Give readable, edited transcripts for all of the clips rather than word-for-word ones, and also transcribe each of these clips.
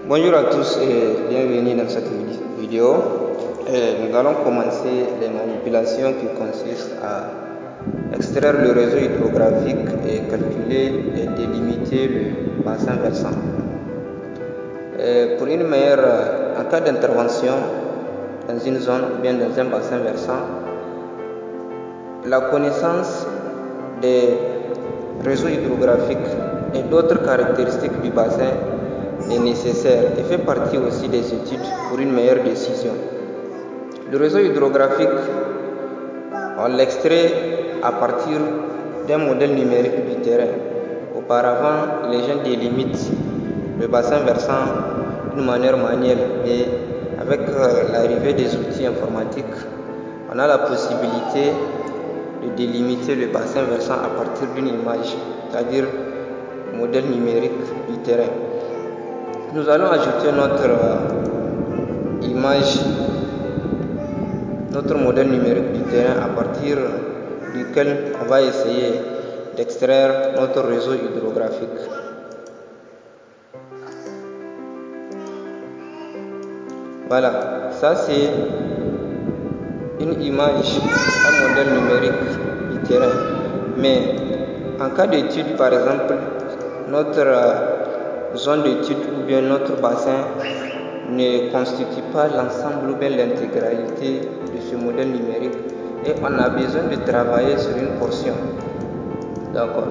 Bonjour à tous et bienvenue dans cette vidéo. Nous allons commencer les manipulations qui consistent à extraire le réseau hydrographique et calculer et délimiter le bassin versant. Pour une meilleure, en cas d'intervention dans une zone ou bien dans un bassin versant, la connaissance des réseaux hydrographiques et d'autres caractéristiques du bassin est nécessaire et fait partie aussi des études pour une meilleure décision. Le réseau hydrographique, on l'extrait à partir d'un modèle numérique du terrain. Auparavant, les gens délimitent le bassin versant d'une manière manuelle, et avec l'arrivée des outils informatiques, on a la possibilité de délimiter le bassin versant à partir d'une image, c'est-à-dire modèle numérique du terrain. Nous allons ajouter notre image, notre modèle numérique du terrain à partir duquel on va essayer d'extraire notre réseau hydrographique. Voilà, ça c'est une image, un modèle numérique du terrain. Mais en cas d'étude, par exemple, notre zone d'étude ou bien notre bassin ne constitue pas l'ensemble ou bien l'intégralité de ce modèle numérique, et on a besoin de travailler sur une portion. D'accord.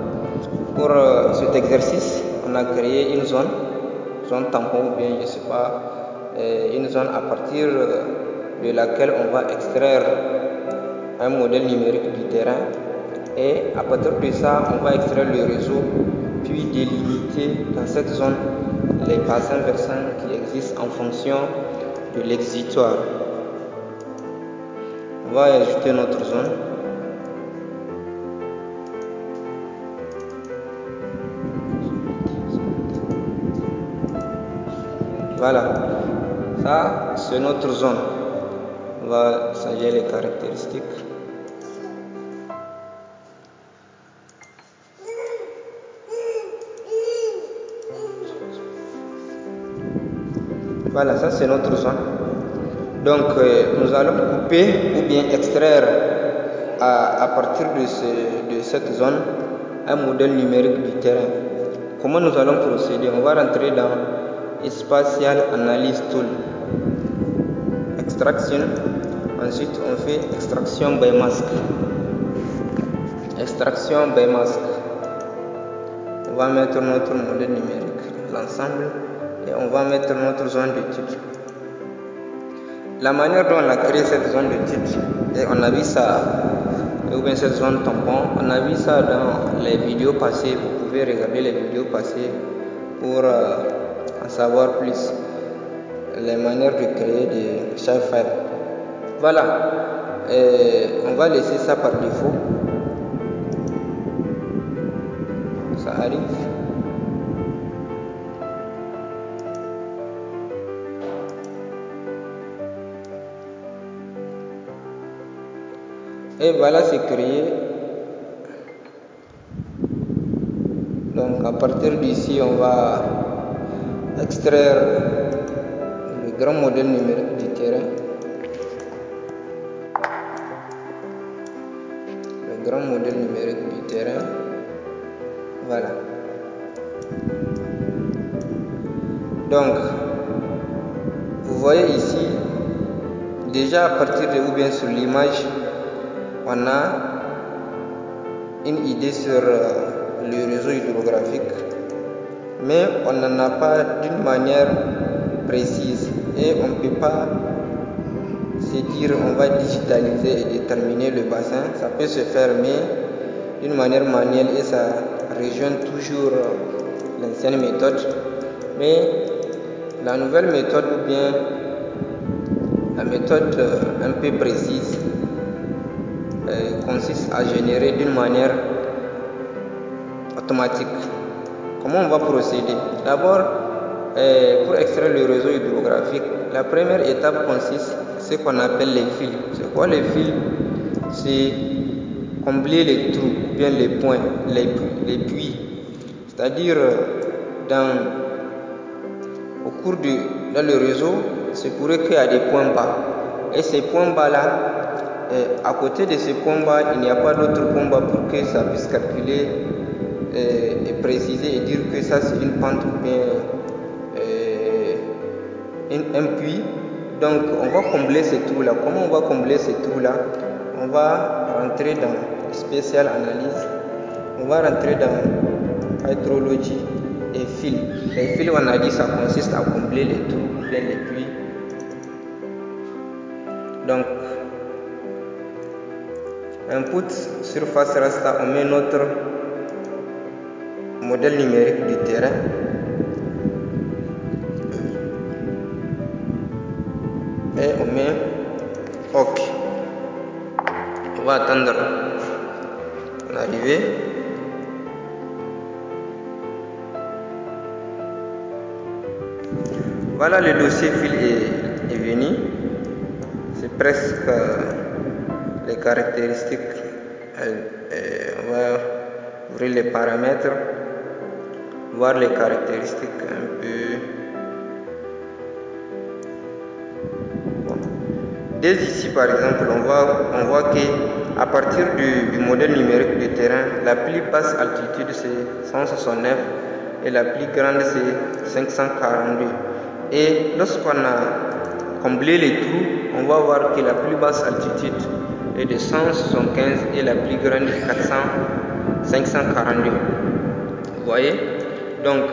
Pour cet exercice, on a créé une zone tampon ou bien je sais pas, une zone à partir de laquelle on va extraire un modèle numérique du terrain, et à partir de ça on va extraire le réseau, puis délimiter dans cette zone les bassins versants qui existent en fonction de l'exutoire. On va ajouter notre zone. Voilà, ça c'est notre zone. On va changer les caractéristiques. Voilà, ça c'est notre zone. Donc nous allons couper ou bien extraire à partir de cette zone un modèle numérique du terrain. Comment nous allons procéder? On va rentrer dans Spatial Analysis Tool, extraction. Ensuite on fait extraction by mask. Extraction by mask. On va mettre notre modèle numérique, l'ensemble, et on va mettre notre zone d'étude. La manière dont on a créé cette zone d'étude, et on a vu ça, ou bien cette zone tampon, on a vu ça dans les vidéos passées. Vous pouvez regarder les vidéos passées pour en savoir plus, les manières de créer des shapefiles. Voilà, on va laisser ça par défaut. Ça arrive. Et voilà, c'est créé. Donc à partir d'ici, on va extraire le grand modèle numérique du terrain. Le grand modèle numérique du terrain. Voilà. Donc, vous voyez ici, déjà à partir de ou bien sur l'image, on a une idée sur le réseau hydrographique, mais on n'en a pas d'une manière précise, et on ne peut pas se dire on va digitaliser et déterminer le bassin. Ça peut se faire, mais d'une manière manuelle, et ça rejoint toujours l'ancienne méthode. Mais la nouvelle méthode, ou bien la méthode un peu précise, consiste à générer d'une manière automatique. Comment on va procéder? D'abord, pour extraire le réseau hydrographique, la première étape consiste à ce qu'on appelle les fils. C'est quoi les fils? C'est combler les trous, bien les points, les puits. C'est-à-dire, dans dans le réseau, c'est pourrait qu'il y a des points bas. Et ces points bas là, à côté de ces points bas, il n'y a pas d'autres points bas pour que ça puisse calculer et préciser et dire que ça c'est une pente ou bien un puits. Donc on va combler ces trous là. Comment on va combler ces trous là? On va rentrer dans spécial analyse, on va rentrer dans hydrologie et fil. Les fils, on a dit, ça consiste à combler les trous, bien les puits. Donc input surface rasta, on met notre modèle numérique du terrain. Et on met OK. On va attendre l'arrivée. Voilà, le dossier fil est venu. C'est presque les caractéristiques. On va ouvrir les paramètres, voir les caractéristiques un peu. Dès ici, par exemple, on voit que à partir du modèle numérique du terrain, la plus basse altitude c'est 169 et la plus grande c'est 542. Et lorsqu'on a comblé les trous, on va voir que la plus basse altitude est de 175 et la plus grande est 542. Vous voyez? Donc,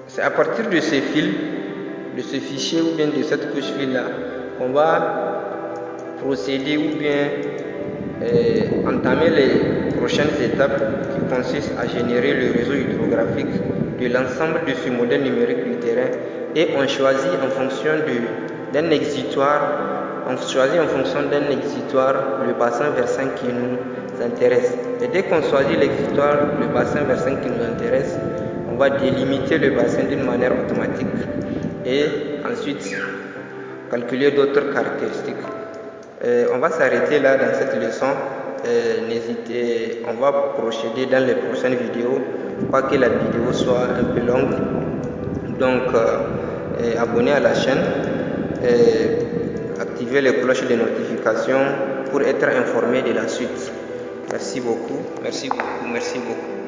c'est à partir de ces fils, de ce fichier ou bien de cette couche fil là, on va procéder ou bien entamer les prochaines étapes qui consistent à générer le réseau hydrographique de l'ensemble de ce modèle numérique du terrain, et on choisit en fonction d'un exitoire, le bassin versant qui nous intéresse. Et dès qu'on choisit l'exitoire, le bassin versant qui nous intéresse, on va délimiter le bassin d'une manière automatique et ensuite calculer d'autres caractéristiques. On va s'arrêter là dans cette leçon. On va procéder dans les prochaines vidéos, pas que la vidéo soit un peu longue. Donc abonnez à la chaîne, activez les cloches de notification pour être informé de la suite. Merci beaucoup, merci beaucoup, merci beaucoup.